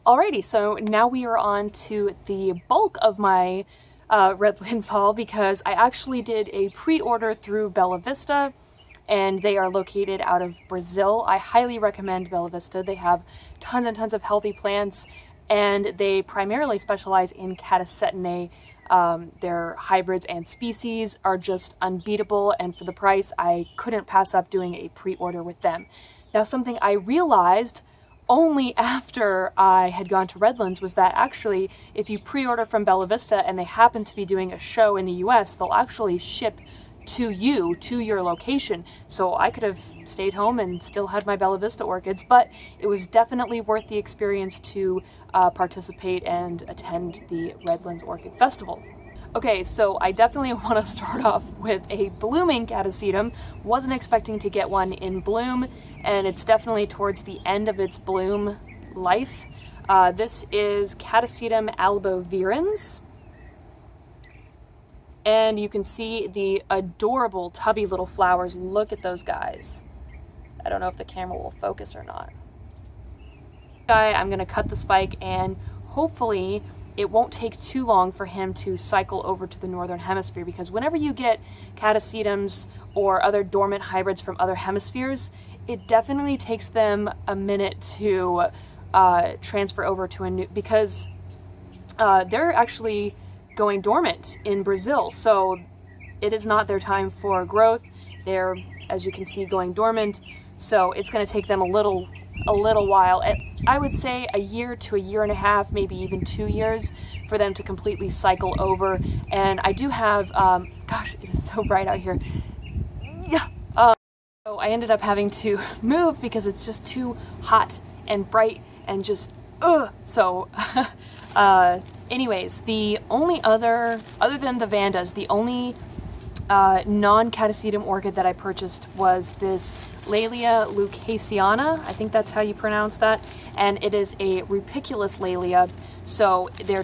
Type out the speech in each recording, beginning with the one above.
Alrighty, so now we are on to the bulk of my Redlands haul, because I actually did a pre-order through Bella Vista, and they are located out of Brazil. I highly recommend Bella Vista. They have tons and tons of healthy plants, and they primarily specialize in Catasetinae. Their hybrids and species are just unbeatable, and for the price, I couldn't pass up doing a pre-order with them. Now, something I realized only after I had gone to Redlands was that actually, if you pre-order from Bella Vista and they happen to be doing a show in the US, they'll actually ship to you, to your location. So I could have stayed home and still had my Bella Vista orchids, but it was definitely worth the experience to participate and attend the Redlands Orchid Festival. Okay, so I definitely want to start off with a blooming catasetum. Wasn't expecting to get one in bloom, and it's definitely towards the end of its bloom life. This is Catasetum albovirens. And you can see the adorable tubby little flowers. Look at those guys. I don't know if the camera will focus or not. I'm going to cut the spike, and hopefully it won't take too long for him to cycle over to the northern hemisphere, because whenever you get catasetums or other dormant hybrids from other hemispheres, it definitely takes them a minute to transfer over to a new, because they're actually going dormant in Brazil, so it is not their time for growth. They're, as you can see, going dormant, so it's going to take them a little while. I would say a year to a year and a half, maybe even 2 years, for them to completely cycle over. And I do have, gosh, it is so bright out here. Yeah. So I ended up having to move because it's just too hot and bright and just, So, anyways, the only other than the Vandas, the only non-catasetum orchid that I purchased was this Laelia lucasiana. I think that's how you pronounce that. And it is a rupiculus Laelia, so they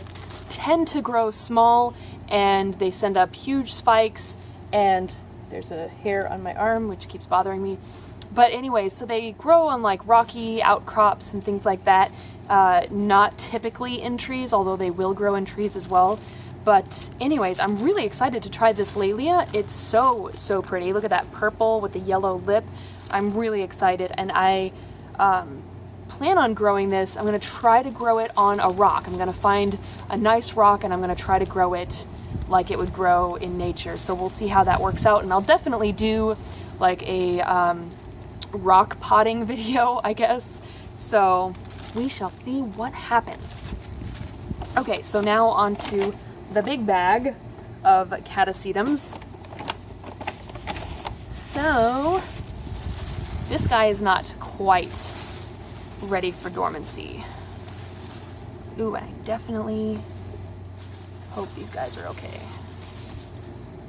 tend to grow small, and they send up huge spikes, and there's a hair on my arm which keeps bothering me. But anyway, so they grow on like rocky outcrops and things like that, not typically in trees, although they will grow in trees as well. But anyways, I'm really excited to try this Laelia. It's so pretty. Look at that purple with the yellow lip. I'm really excited, and I plan on growing this. I'm going to try to grow it on a rock. I'm going to find a nice rock, and I'm going to try to grow it like it would grow in nature. So we'll see how that works out, and I'll definitely do like a rock potting video, I guess. So we shall see what happens. Okay, so now on to the big bag of catasetums. So this guy is not quite ready for dormancy. Ooh, and I definitely hope these guys are okay,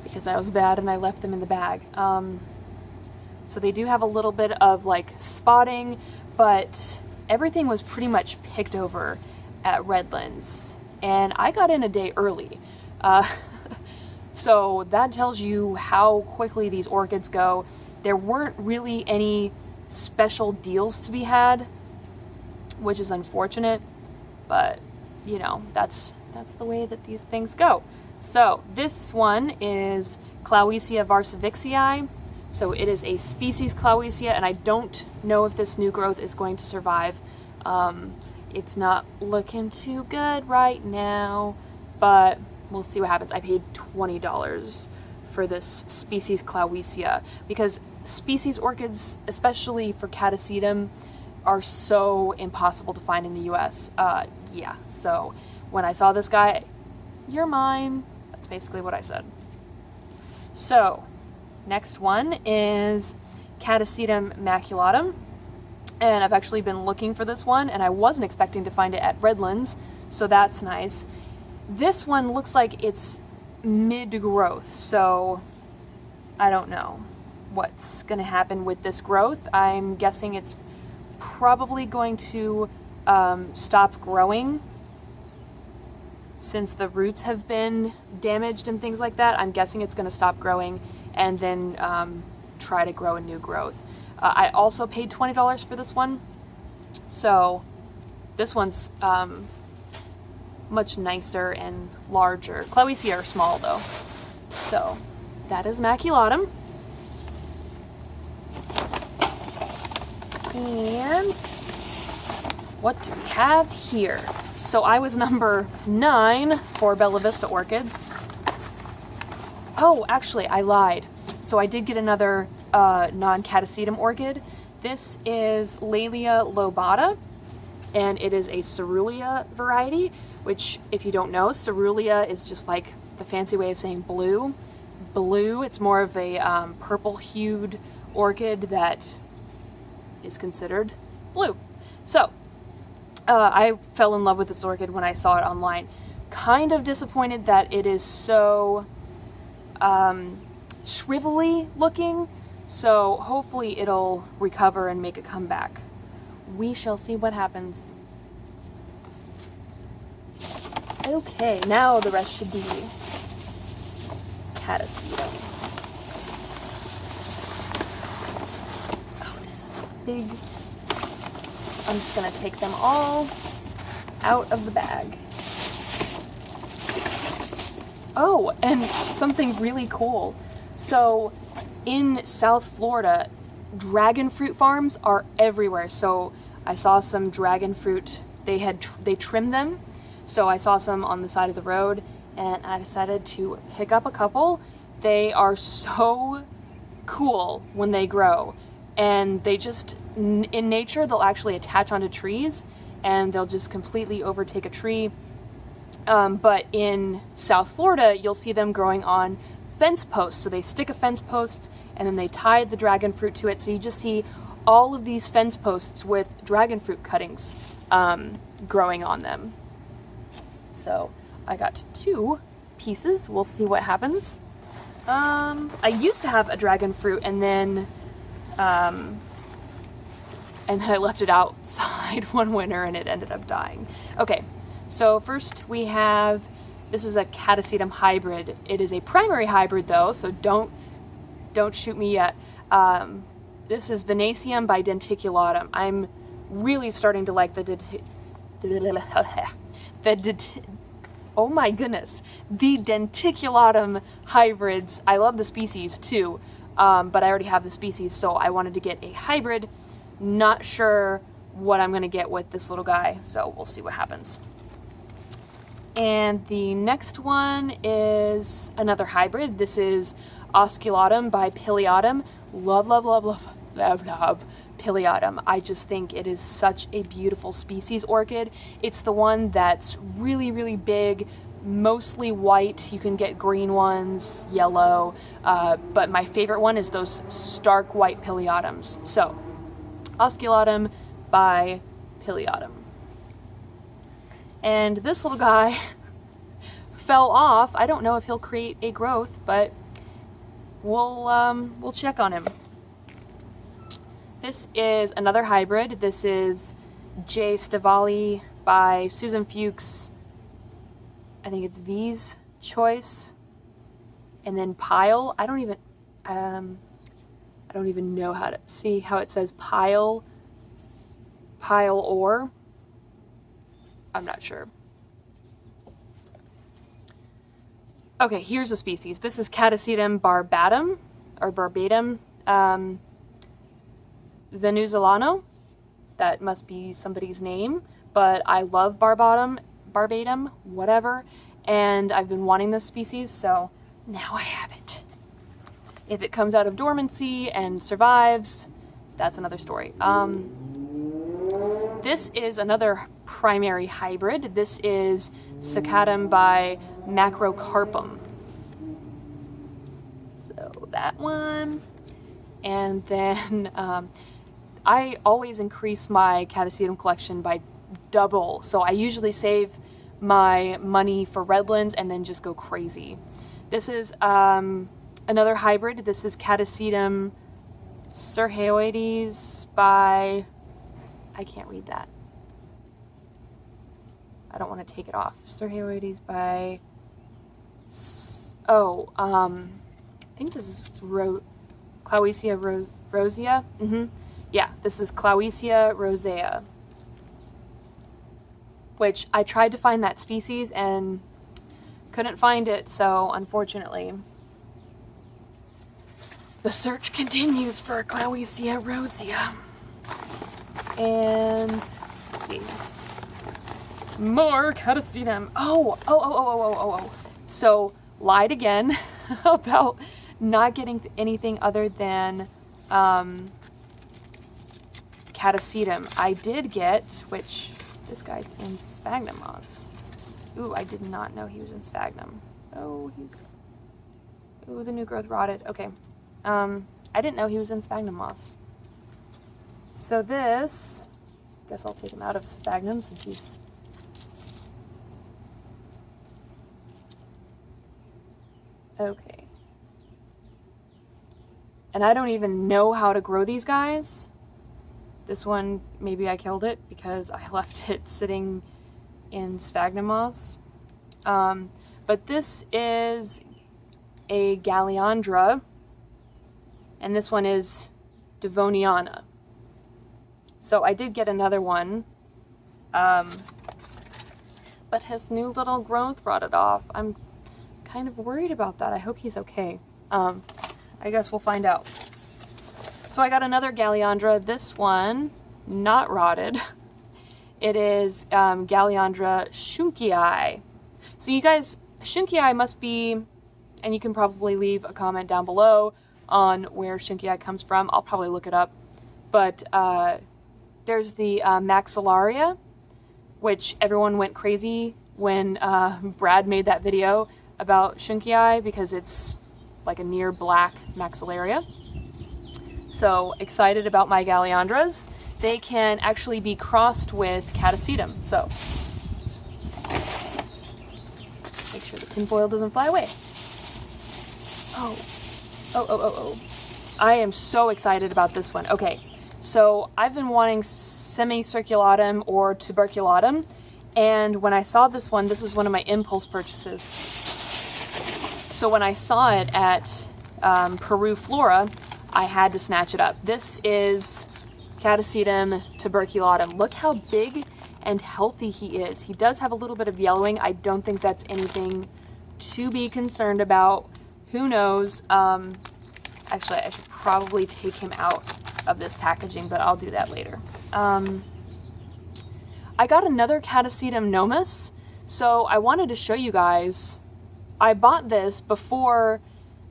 because that was bad and I left them in the bag. So they do have a little bit of like spotting, but everything was pretty much picked over at Redlands, and I got in a day early. So that tells you how quickly these orchids go. There weren't really any special deals to be had, which is unfortunate, but you know, that's the way that these things go. So this one is Clowesia varsavixii. So it is a species Clowesia, and I don't know if this new growth is going to survive. It's not looking too good right now, but we'll see what happens. I paid $20 for this species Clowesia, because species orchids, especially for catasetum, are so impossible to find in the US. Yeah, so when I saw this guy, you're mine. That's basically what I said. So next one is Catasetum maculatum, and I've actually been looking for this one, and I wasn't expecting to find it at Redlands, so that's nice. This one looks like it's mid-growth, so I don't know what's going to happen with this growth. I'm guessing it's probably going to stop growing since the roots have been damaged and things like that. I'm guessing it's going to stop growing and then try to grow a new growth. I also paid $20 for this one, so This one's much nicer and larger. Clowesia are small though. So that is maculatum. And what do we have here? So I was number 9 for Bella Vista orchids. Oh, actually, I lied. So I did get another non-catasetum orchid. This is Laelia lobata, and it is a cerulean variety, which, if you don't know, cerulean is just like the fancy way of saying blue. Blue, it's more of a purple-hued orchid that is considered blue. So, I fell in love with this orchid when I saw it online. Kind of disappointed that it is so shrivelly looking, so hopefully it'll recover and make a comeback. We shall see what happens. Okay, now the rest should be catasetum. Oh, this is big. I'm just going to take them all out of the bag. Oh, and something really cool. So, in South Florida, dragon fruit farms are everywhere. So, I saw some dragon fruit. They trimmed them. So, I saw some on the side of the road, and I decided to pick up a couple. They are so cool when they grow. And they just, in nature, they'll actually attach onto trees, and they'll just completely overtake a tree. But in South Florida, you'll see them growing on fence posts. So they stick a fence post, and then they tie the dragon fruit to it. So you just see all of these fence posts with dragon fruit cuttings growing on them. So I got 2 pieces. We'll see what happens. I used to have a dragon fruit, and then I left it outside one winter and it ended up dying. Okay, so first we have, this is a catasetum hybrid. It is a primary hybrid though, so don't shoot me yet. This is Venasium by Denticulatum. I'm really starting to like oh my goodness, the Denticulatum hybrids. I love the species too. But I already have the species, so I wanted to get a hybrid. Not sure what I'm going to get with this little guy, so we'll see what happens. And the next one is another hybrid. This is Osculatum by Pileatum. Love, love, love, love, love, love Pileatum. I just think it is such a beautiful species orchid. It's the one that's really, really big, mostly white. You can get green ones, yellow, but my favorite one is those stark white Pileatums. So, Osculatum by Pileatum. And this little guy fell off. I don't know if he'll create a growth, but we'll check on him. This is another hybrid. This is J. Stavali by Susan Fuchs. I think it's V's choice, and then Pile. I don't even know how to see how it says pile or. I'm not sure. Okay, here's a species. This is Catasetum barbatum or barbatum venezuelano. That must be somebody's name, but I love barbatum, whatever, and I've been wanting this species, so now I have it. If it comes out of dormancy and survives, that's another story. This is another primary hybrid. This is Cicatum by Macrocarpum. So that one. And then I always increase my Catasetum collection by double. So I usually save my money for Redlands and then just go crazy. This is another hybrid. This is Catasetum Serhaoides by, I can't read that. I don't want to take it off. Serhaoides by, I think this is Clowesia rosea. Yeah, this is Clowesia rosea. which I tried to find that species and couldn't find it, so unfortunately. The search continues for Glaucia rosea. And let's see. More Catasetum. Oh. So, lied again about not getting anything other than Catasetum. I did get, which this guy's in sphagnum moss. Ooh, I did not know he was in sphagnum. Oh, ooh, the new growth rotted. Okay. I didn't know he was in sphagnum moss. So this, guess I'll take him out of sphagnum since he's... Okay. And I don't even know how to grow these guys. This one, maybe I killed it because I left it sitting in sphagnum moss. But this is a Galleandra, and this one is Devoniana. So I did get another one, but his new little growth rotted off. I'm kind of worried about that. I hope he's okay. I guess we'll find out. So I got another Galleandra. This one, not rotted. It is Galleandra Schunckii. So you guys, Schunckii must be, and you can probably leave a comment down below on where Schunckii comes from. I'll probably look it up. But there's the Maxillaria, which everyone went crazy when Brad made that video about Schunckii because it's like a near black Maxillaria. So excited about my Galleandras. They can actually be crossed with Catasetum. So make sure the tinfoil doesn't fly away. Oh. I am so excited about this one. Okay, so I've been wanting semicirculatum or tuberculatum, and when I saw this one, this is one of my impulse purchases. So when I saw it at Peru Flora, I had to snatch it up. This is Catasetum tuberculatum. Look how big and healthy he is. He does have a little bit of yellowing. I don't think that's anything to be concerned about. Who knows? Actually, I should probably take him out of this packaging, but I'll do that later. I got another Catasetum nomus, so I wanted to show you guys. I bought this before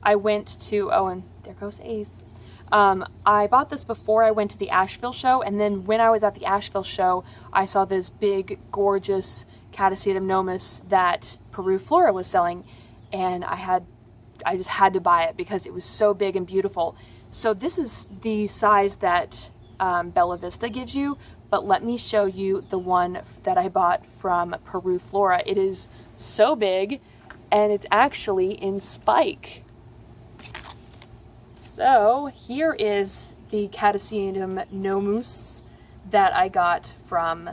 I went to, oh, and there goes Ace. I bought this before I went to the Asheville show, and then when I was at the Asheville show, I saw this big, gorgeous Catasetum nomus that Peru Flora was selling, and I just had to buy it because it was so big and beautiful. So this is the size that Bella Vista gives you, but let me show you the one that I bought from Peru Flora. It is so big, and it's actually in spike. So here is the Catasetum nomus that I got from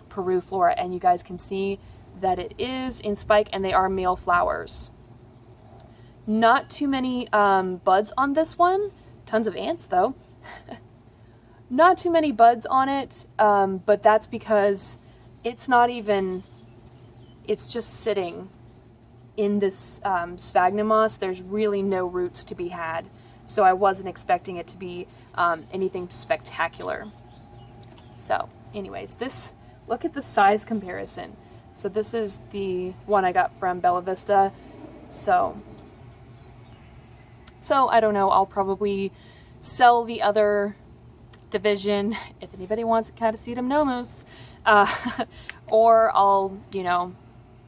Peru Flora, and you guys can see that it is in spike and they are male flowers. Not too many buds on this one. Tons of ants though. Not too many buds on it, but that's because it's not even, it's just sitting in this sphagnum moss. There's really no roots to be had, so I wasn't expecting it to be anything spectacular. So anyways, look at the size comparison. So this is the one I got from Bella Vista. So I don't know, I'll probably sell the other division if anybody wants a Catasetum nomus, or I'll,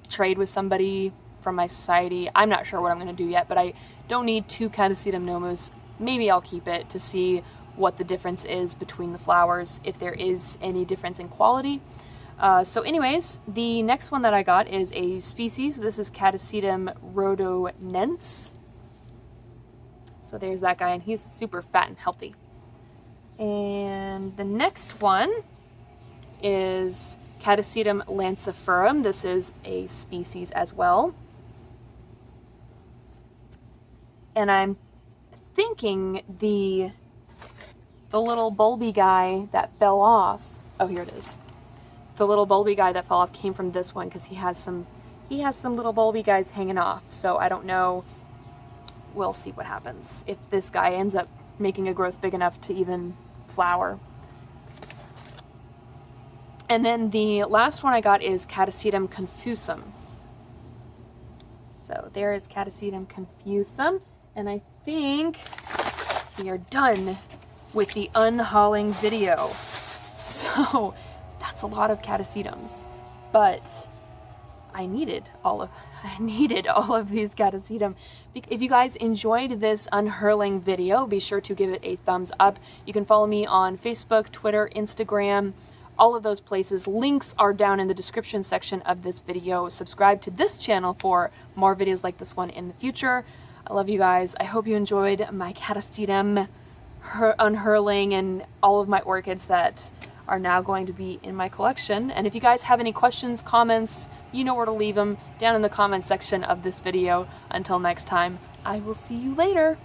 trade with somebody from my society. I'm not sure what I'm going to do yet, but I don't need 2 Catasetum nomus. Maybe I'll keep it to see what the difference is between the flowers, if there is any difference in quality. So anyways, the next one that I got is a species. This is Catasetum rhodonense. So there's that guy, and he's super fat and healthy. And the next one is Catasetum lanciferum. This is a species as well. And I'm thinking the little bulby guy that fell off, oh, here it is. the little bulby guy that fell off came from this one because he has some little bulby guys hanging off. So I don't know. We'll see what happens if this guy ends up making a growth big enough to even flower. And then the last one I got is Catasetum confusum. So there is Catasetum confusum, and I think we are done with the unhauling video. So that's a lot of Catasetums, but I needed all of these Catasetum. If you guys enjoyed this unhurling video, be sure to give it a thumbs up. You can follow me on Facebook, Twitter, Instagram, all of those places. Links are down in the description section of this video. Subscribe to this channel for more videos like this one in the future. I love you guys. I hope you enjoyed my Catasetum unhurling and all of my orchids that are now going to be in my collection. And if you guys have any questions, comments, you know where to leave them down in the comment section of this video. Until next time, I will see you later.